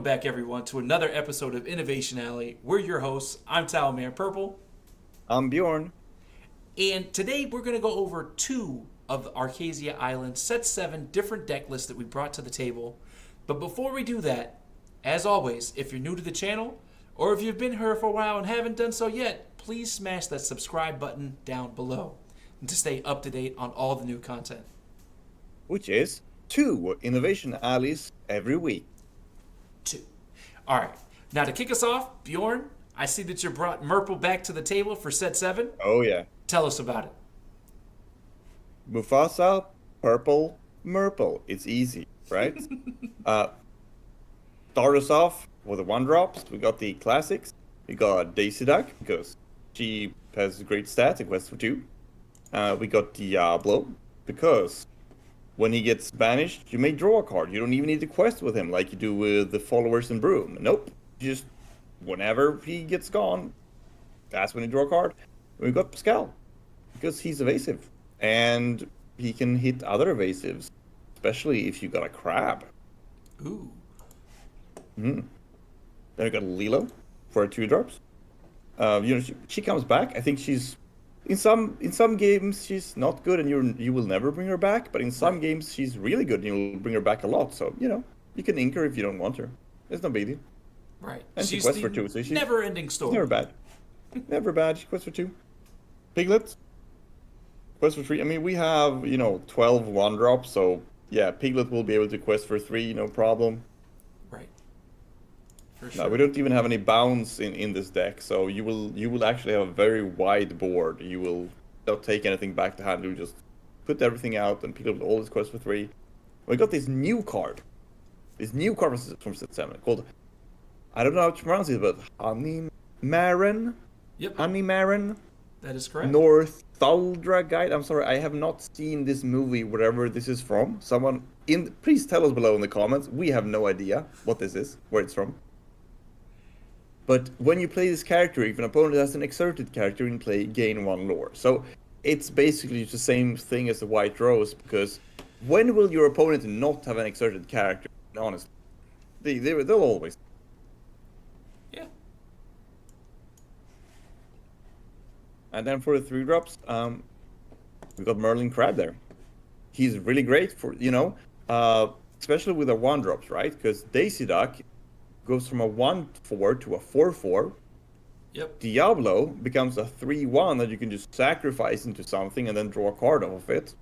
Welcome back, everyone, to another episode of Innovation Alley. We're your hosts. I'm TowelManPurple, I'm Bjorn. and today we're going to go over two of the Archazia Island Set 7 different deck lists that we brought to the table. But before we do that, as always, if you're new to the channel, or if you've been here for a while and haven't done so yet, please smash that subscribe button down below and to stay up to date on all the new content. Which is 2 Innovation Alleys every week. 2. All right. Now to kick us off, Bjorn, I see that you brought Murple back to the table for Set 7. Oh yeah. Tell us about it. Mufasa, Purple, Murple. It's easy, right? Start us off with the 1-drops. We got the classics. We got Daisy Duck, because she has great stats, a quest for 2. We got Diablo, because when he gets banished, you may draw a card. You don't even need to quest with him like you do with the followers in Broom. Nope. Just whenever he gets gone, that's when you draw a card. We got Pascal, because he's evasive. And he can hit other evasives, especially if you got a crab. Ooh. Then we got Lilo for 2-drops. She comes back. I think she's in some games she's not good, and you will never bring her back. But in some games she's really good, and you'll bring her back a lot. So you can ink her if you don't want her. It's no big deal. Right. And She's she quests the for 2, so she's never-ending story. never bad. Never bad. She quests for 2. Piglet. Quest for 3. I mean, we have 12 1-drops, so yeah, Piglet will be able to quest for 3, no problem. Right. For sure. No, we don't even have any bounds in this deck, so you will actually have a very wide board. You will not take anything back to hand. You just put everything out, and Piglet will always quest for 3. We got this new card. This new card from Set 7 called, I don't know how to pronounce it, but Honey Marin. Yep. Honey Marin. That is correct. Northuldra Guide. I'm sorry, I have not seen this movie, wherever this is from. Please tell us below in the comments. We have no idea what this is, where it's from. But when you play this character, if an opponent has an exerted character in play, gain 1 lore. So it's basically the same thing as the White Rose, because when will your opponent not have an exerted character? Honestly, they'll always. Yeah. And then for the 3-drops, we got Merlin Crab there. He's really great for, especially with the 1-drops, right? Because Daisy Duck goes from a 1/4 to a 4/4. Yep. Diablo becomes a 3/1 that you can just sacrifice into something and then draw a card off of it.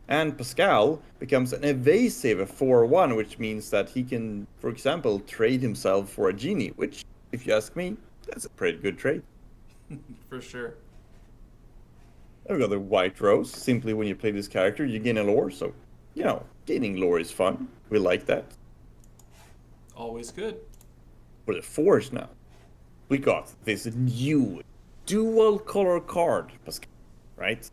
And Pascal becomes an evasive 4/1, which means that he can, for example, trade himself for a genie, which, if you ask me, that's a pretty good trade. For sure. Then we got the White Rose. Simply when you play this character, you gain a lore, so, gaining lore is fun. We like that. Always good. For the 4s now, we got this new dual color card, Pascal, right?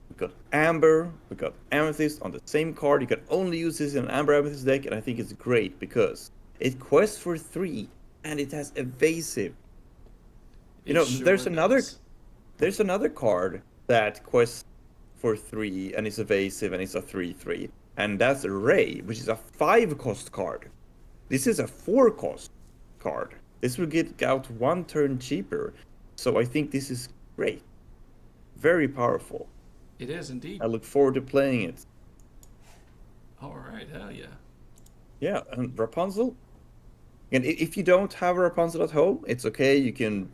We got Amber, we got Amethyst on the same card. You can only use this in an Amber Amethyst deck, and I think it's great because it quests for 3 and it has evasive. There's another card that quests for 3 and is evasive and it's a 3/3, and that's Ray, which is a 5-cost card. This is a 4-cost card. This will get out 1 turn cheaper, so I think this is great. Very powerful. It is indeed. I look forward to playing it. All right. Hell yeah. Yeah, and Rapunzel. And if you don't have a Rapunzel at home, it's okay. You can,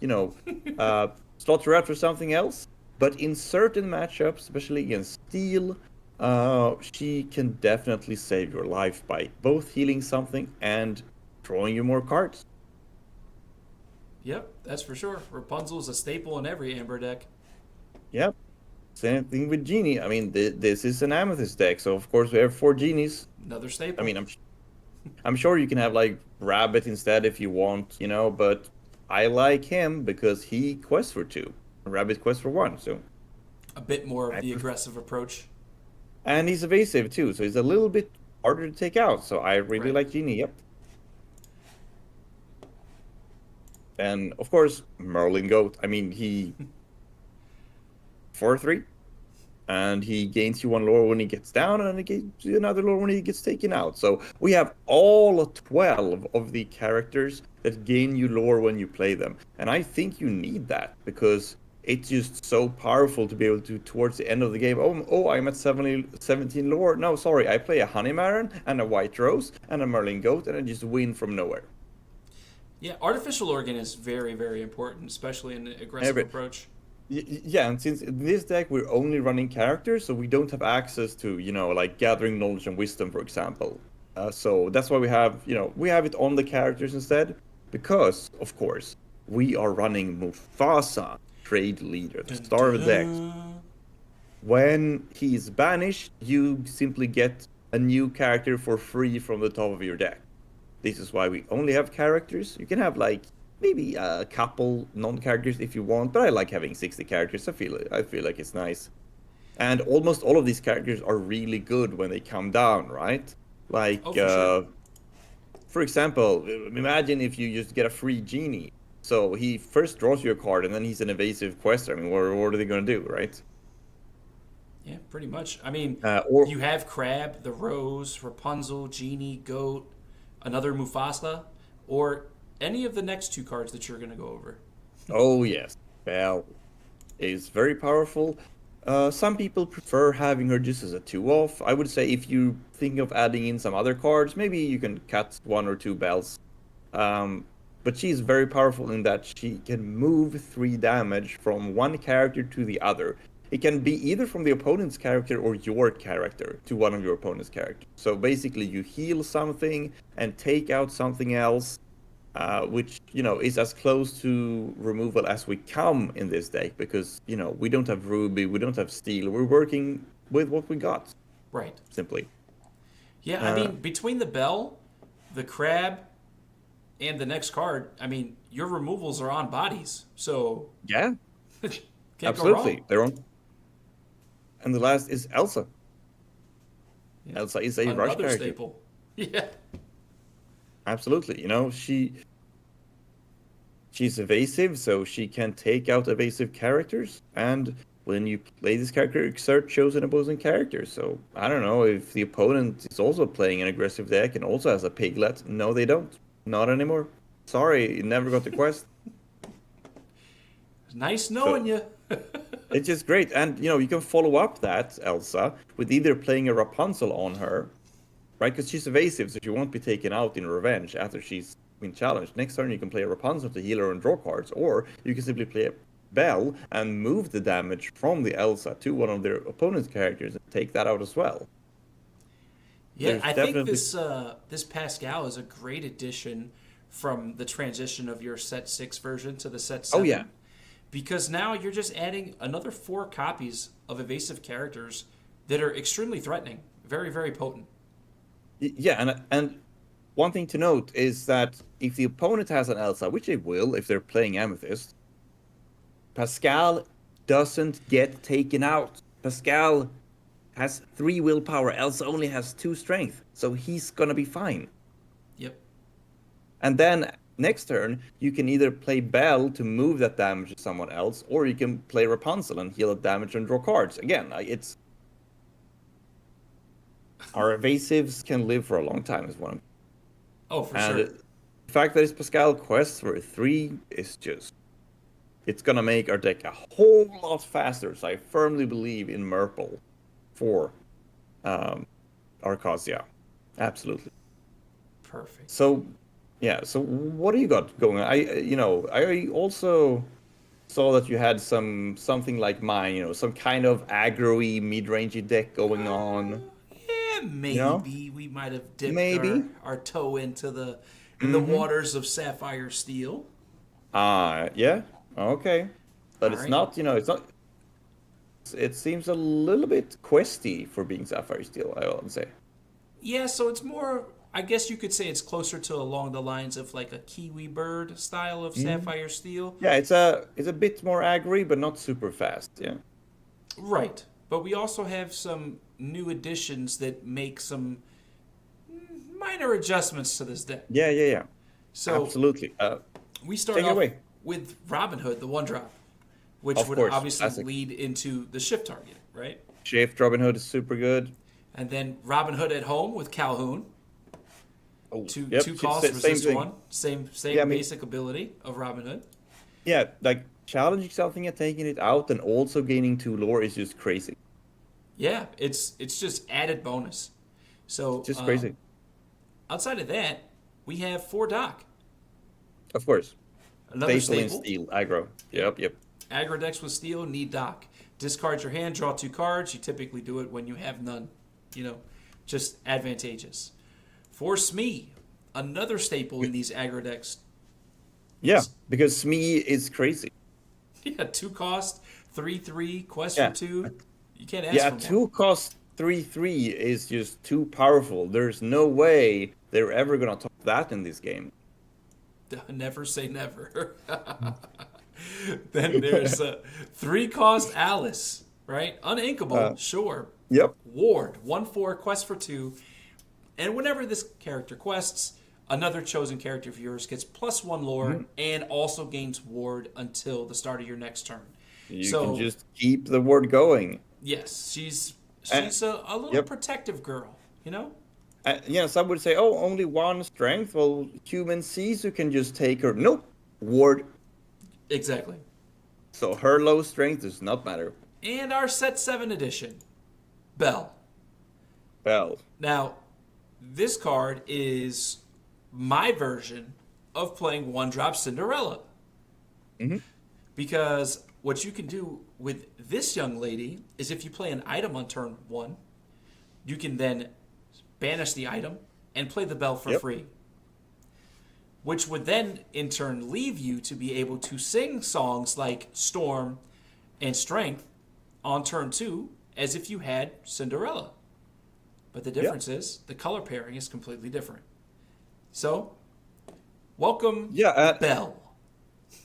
slot her out for something else. But in certain matchups, especially against Steel, she can definitely save your life by both healing something and drawing you more cards. Yep, that's for sure. Rapunzel's a staple in every Amber deck. Yep. Same thing with Genie. I mean, this is an Amethyst deck, so of course we have 4 Genies. Another staple. I mean, I'm sure you can have like Rabbit instead if you want, but I like him because he quests for 2. Rabbit quests for 1, so a bit more of the aggressive approach. And he's evasive too, so he's a little bit harder to take out. So I really like Genie, yep. And of course, Merlin Goat. I mean, he 4/3. and he gains you 1 lore when he gets down, and he gains you another lore when he gets taken out. So we have all 12 of the characters that gain you lore when you play them. And I think you need that, because it's just so powerful to be able to, towards the end of the game, I'm at 17 lore. No, sorry, I play a Honey Maron and a White Rose and a Merlin Goat, and I just win from nowhere. Yeah, artificial organ is very, very important, especially in an aggressive approach. Yeah, and since in this deck we're only running characters, so we don't have access to, like gathering knowledge and wisdom, for example. So that's why we have it on the characters instead, because, of course, we are running Mufasa, trade leader, the star of the deck. When he's banished, you simply get a new character for free from the top of your deck. This is why we only have characters. You can have maybe a couple non-characters if you want, but I like having 60 characters. I feel like it's nice. And almost all of these characters are really good when they come down, right? For example, imagine if you just get a free genie. So he first draws you a card, and then he's an evasive quester. I mean, what are they going to do, right? Yeah, pretty much. I mean, or you have Crab, the Rose, Rapunzel, Genie, Goat, another Mufasa, or any of the next two cards that you're going to go over. Oh, yes. Belle is very powerful. Some people prefer having her just as a 2-off. I would say if you think of adding in some other cards, maybe you can cut 1 or 2 bells. But she's very powerful in that she can move 3 damage from one character to the other. It can be either from the opponent's character or your character to one of your opponent's characters. So basically you heal something and take out something else, which, is as close to removal as we come in this deck, because, we don't have Ruby, we don't have Steel. We're working with what we got. Right. Simply. Yeah, I mean, between the Bell, the Crab, and the next card, I mean, your removals are on bodies. So yeah, can't absolutely. Go wrong. They're on. And the last is Elsa. Yeah. Elsa is a rush character. Staple. Yeah. Absolutely. She's evasive, so she can take out evasive characters. And when you play this character, exert chosen opposing character. So I don't know if the opponent is also playing an aggressive deck and also has a piglet. No, they don't. Not anymore. Sorry, you never got the quest. Nice knowing you. It's just great. And, you can follow up that, Elsa, with either playing a Rapunzel on her, right? Because she's evasive, so she won't be taken out in revenge after she's been challenged. Next turn, you can play a Rapunzel to heal her and draw cards, or you can simply play a Belle and move the damage from the Elsa to one of their opponent's characters and take that out as well. Yeah, I think this Pascal is a great addition from the transition of your set 6 version to the set 7. Oh, yeah. Because now you're just adding another 4 copies of evasive characters that are extremely threatening. Very, very potent. Yeah, and one thing to note is that if the opponent has an Elsa, which they will if they're playing Amethyst, Pascal doesn't get taken out. Pascal has 3 willpower. Elsa only has 2 strength, so he's gonna be fine. Yep. And then next turn, you can either play Belle to move that damage to someone else, or you can play Rapunzel and heal that damage and draw cards. Again, it's our evasives can live for a long time as one. Oh, for sure. The fact that it's Pascal quests for 3 is it's gonna make our deck a whole lot faster. So I firmly believe in Murple for Archazia. Absolutely. Perfect. So what do you got going on? I also saw that you had something like mine, some kind of aggro-y, mid-rangey deck going on. Yeah, maybe we might have dipped our toe into the waters of Sapphire Steel. Yeah. Okay. But it's not, it's not. It seems a little bit questy for being Sapphire Steel, I would say. Yeah, so it's more, I guess you could say it's closer to along the lines of like a Kiwi Bird style of Sapphire Steel. Yeah, it's a bit more aggro, but not super fast, yeah. Right. But we also have some new additions that make some minor adjustments to this deck. Yeah. So absolutely. We start off with Robin Hood, the 1-drop, which would obviously lead into the shift target, right? Shift Robin Hood is super good. And then Robin Hood at home with Calhoun. Oh, Two yep, two cost, same resist thing. one. Same Yeah, I mean, basic ability of Robin Hood. yeah, like challenging something and taking it out and also gaining 2 lore is just crazy. Yeah, it's just added bonus. So Just crazy. outside of that, we have 4 dock. Of course. Another Staple in staple. steel, aggro. Yep. Aggro decks with steel need dock. Discard your hand, draw 2 cards. You typically do it when you have none. Just advantageous. For Smee, another staple in these aggro decks. Yeah, because Smee is crazy. Yeah, 2 cost, 3/3, quest Yeah. for 2. You can't ask Yeah, for more. 2 cost 3/3 is just too powerful. There's no way they're ever gonna top that in this game. Never say never. Then there's 3 cost Alice, right? Uninkable, sure. Yep. Ward, 1/4, quest for 2. And whenever this character quests, another chosen character of yours gets +1 lore and also gains ward until the start of your next turn. You can just keep the word going. Yes, she's a little Yep. protective girl, Some would say, oh, only 1 strength. Well, human sees you can just take her. Nope. Ward. Exactly. So her low strength does not matter. And our set 7 edition, Belle. Well, Now, this card is my version of playing 1-drop Cinderella. Because what you can do with this young lady is if you play an item on turn 1, you can then banish the item and play the Belle for free. Which would then, in turn, leave you to be able to sing songs like Storm and Strength on turn 2 as if you had Cinderella. But the difference is the color pairing is completely different. So, welcome, Belle.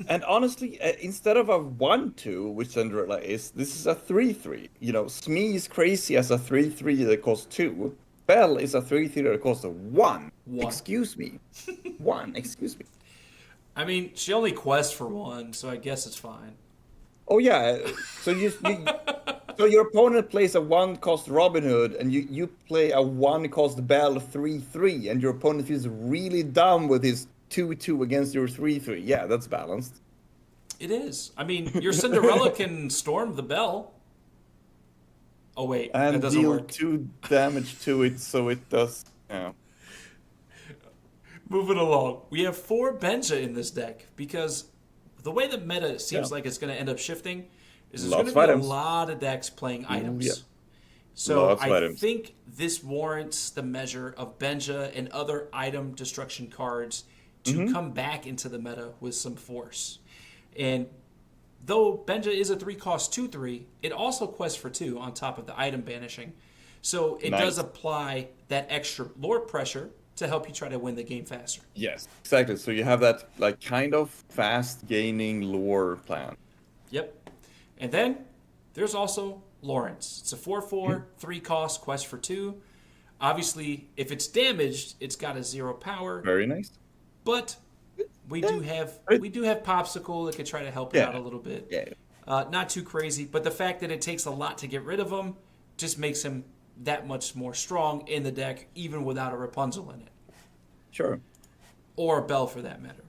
And honestly, instead of a 1/2, which Cinderella is, this is a 3/3. Smee is crazy as a 3/3 that costs 2. Belle is a 3/3 that costs a 1. Excuse me. 1, excuse me. I mean, she only quests for 1, so I guess it's fine. Oh yeah, so your opponent plays a 1-cost Robin Hood, and you play a 1-cost Belle 3/3, and your opponent feels really dumb with his 2/2 against your 3/3. Yeah, that's balanced. It is. I mean, your Cinderella can storm the Belle. Oh wait, And that doesn't deal work. 2 damage to it, so it does. Yeah. Moving along, we have 4 Benja in this deck because the way the meta seems like it's going to end up shifting is there's going to be a lot of decks playing items. Yeah. So Lots of I items. think this warrants the measure of Benja and other item destruction cards to come back into the meta with some force. And though Benja is a 3-cost 2/3, it also quests for 2 on top of the item banishing. So it does apply that extra lore pressure to help you try to win the game faster. Yes, exactly. So you have that kind of fast gaining lore plan. Yep. And then there's also Lawrence. It's a 4/4, 3-cost, quest for 2. Obviously, if it's damaged, it's got a 0 power. Very nice. But we do have Popsicle that could try to help it out a little bit. Yeah. Not too crazy, but the fact that it takes a lot to get rid of him just makes him that much more strong in the deck, even without a Rapunzel in it. Sure. Or a Belle, for that matter.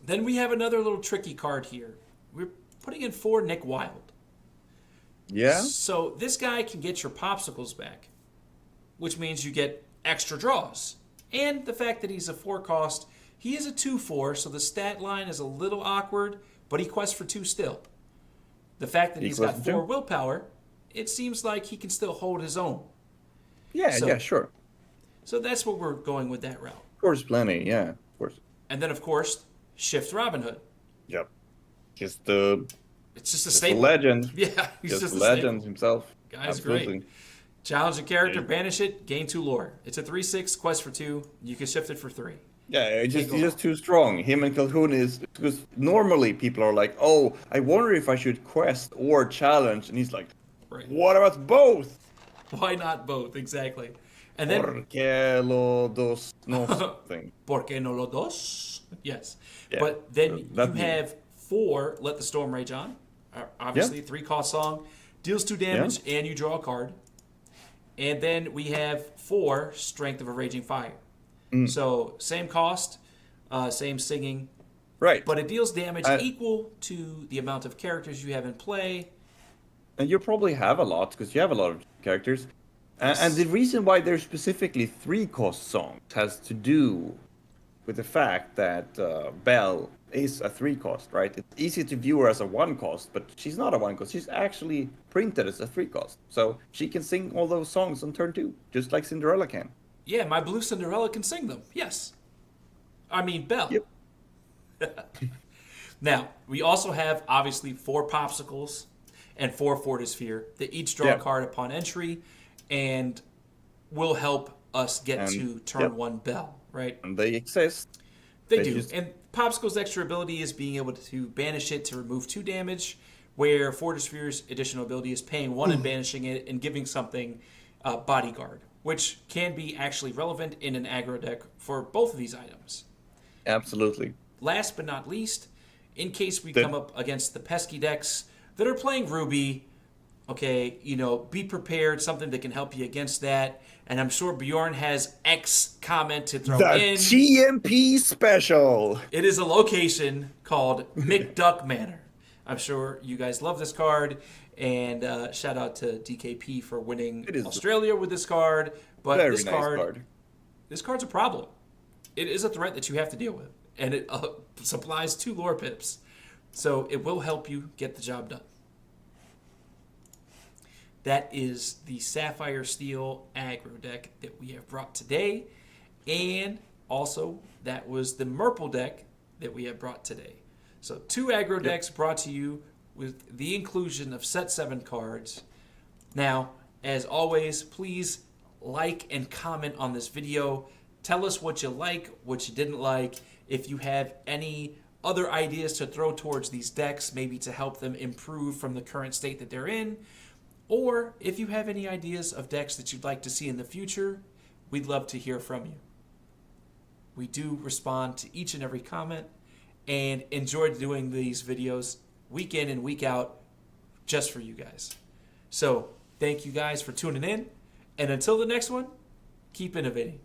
Then we have another little tricky card here. We're putting in 4 Nick Wilde. Yeah. So this guy can get your Popsicles back, which means you get extra draws. And the fact that he's a 4-cost, he is a 2/4, so the stat line is a little awkward, but he quests for 2 still. The fact that he's got 4 willpower, it seems like he can still hold his own. Yeah, sure. So that's what we're going with that route. Of course, plenty. Yeah, of course. And then, of course, Shift Robin Hood. Yep. It's just a a staple. legend. Yeah, he's just a a legend staple. himself. Guy's Absolutely. great. Challenge a character, banish it, gain 2 lore. It's a 3/6, quest for 2. You can shift it for 3. Yeah, he's just too strong. Him and Calhoun is because normally people are like, oh, I wonder if I should quest or challenge, and he's like, what about both? Why not both? Exactly. And then ¿Por qué lo dos no thing? ¿Por qué no lo dos? Yes. Yeah, But then you that have 4 Let the Storm Rage On. Obviously, 3-cost song. Deals 2 damage, and you draw a card. And then we have 4 Strength of a Raging Fire. So same cost, same singing. Right. But it deals damage equal to the amount of characters you have in play. And you probably have a lot, because you have a lot of characters. And the reason why there's specifically 3-cost songs has to do with the fact that Belle is a 3-cost, right? It's easy to view her as a 1-cost, but she's not a 1-cost. She's actually printed as a 3-cost. So she can sing all those songs on turn 2, just like Cinderella can. Yeah, my blue Cinderella can sing them. Yes. I mean, Belle. Yep. Now, we also have, obviously, 4 Popsicles and 4 Fortisphere. They each draw a card upon entry and will help us get to turn 1 Belle, right? And they exist. They do. And Popsicle's extra ability is being able to banish it to remove 2 damage, where Fortisphere's additional ability is paying 1 and banishing it and giving something Bodyguard, which can be actually relevant in an aggro deck for both of these items. Absolutely. Last but not least, in case we come up against the pesky decks that are playing Ruby, okay, be prepared, something that can help you against that. And I'm sure Bjorn has X comment to throw in. The TMP special. It is a location called McDuck Manor. I'm sure you guys love this card. And shout out to DKP for winning Australia with this card. But very this nice card, this card's a problem. It is a threat that you have to deal with. And it supplies 2 lore pips. So it will help you get the job done. That is the Sapphire Steel aggro deck that we have brought today. And also, that was the Murple deck that we have brought today. So 2 aggro decks brought to you with the inclusion of set 7 cards. Now, as always, please like and comment on this video. Tell us what you like, what you didn't like. If you have any other ideas to throw towards these decks, maybe to help them improve from the current state that they're in. Or if you have any ideas of decks that you'd like to see in the future, we'd love to hear from you. We do respond to each and every comment and enjoy doing these videos week in and week out just for you guys. So thank you guys for tuning in. And until the next one, keep innovating.